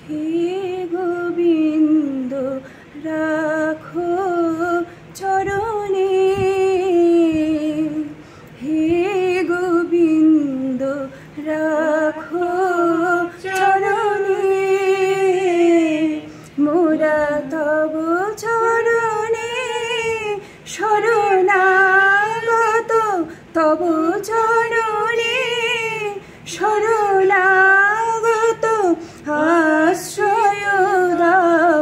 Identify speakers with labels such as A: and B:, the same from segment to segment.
A: হে গোবিন্দ রাখো চরণে, হে গোবিন্দ রাখো চরণে, মোরা তব চরণে শরণাগত, তব চরণে শরণাগত, আশ্রয় দাও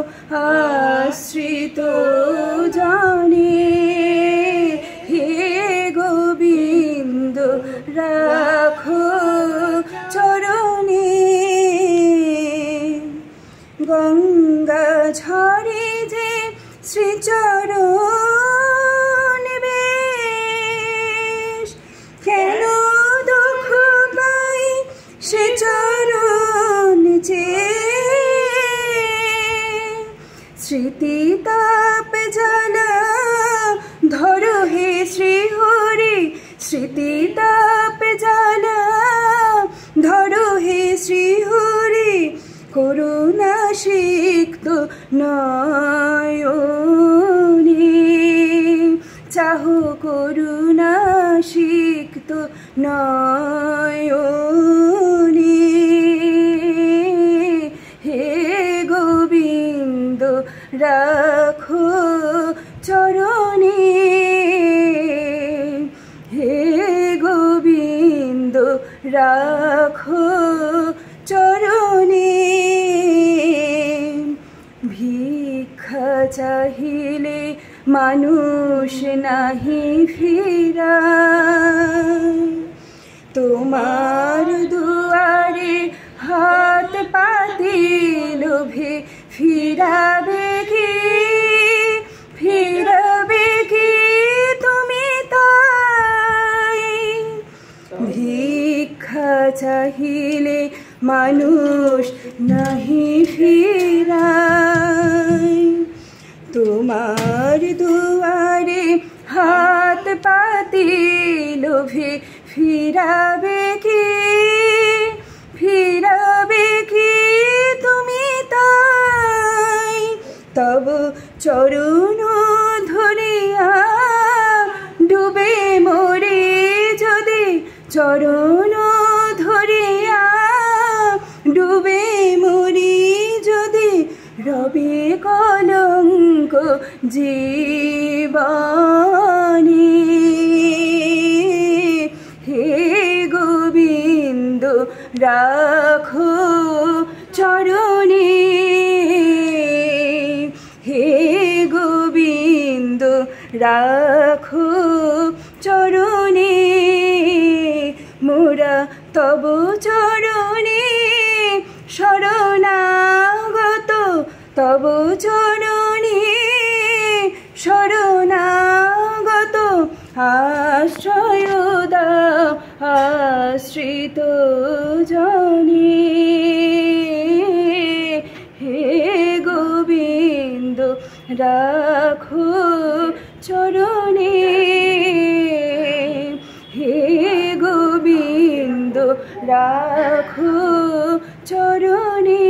A: আশ্রিত জানে, হে গোবিন্দ রাখো চরণে। গঙ্গা ঝরে যে শ্রীচরণ বেশ, কেন দুঃখ পাই সে চরণ চেয়ে, স্মৃতি তাপ জ্বালা ধরো হে শ্রীহরি, স্মৃতি তাপ জ্বালা ধরো হে শ্রীহরি, করুণা সিক্ত নয়নে, চাহো করুণা সিক্ত নয়নে, হে গোবিন্দ রাখো চরণে, হে গোবিন্দ রাখো চরণে। ভিক্ষা চাহিলে মানুষ নাহি ফিরায়, তোমার দুয়ারে হাত পাতি লোভে ফিরাবে কি, ফিরাবে কি তুমি তাই, ভিক্ষা চাহিলে মানুষ নাহি ফিরায়, তোমার দুয়ারে হাত পাতি লোভে ফিরাবে কি, ফিরাবে কি তুমি তাই, তব চরণ ধরিয়া ডুবে মরে যদি, চরণ ধরিয়া ডুবে মরি যদি, রবে কলঙ্ক জীবনে, হে গোবিন্দ রাখো চরণে, হে গোবিন্দ রাখো চরণে, মোরা তব চরণে শরণাগত, তব চরণে শরণাগত, আশ্রয় দাও আশ্রিত জনে, হে গোবিন্দ রাখো চরণে, হে গোবিন্দ রাখো চরণে।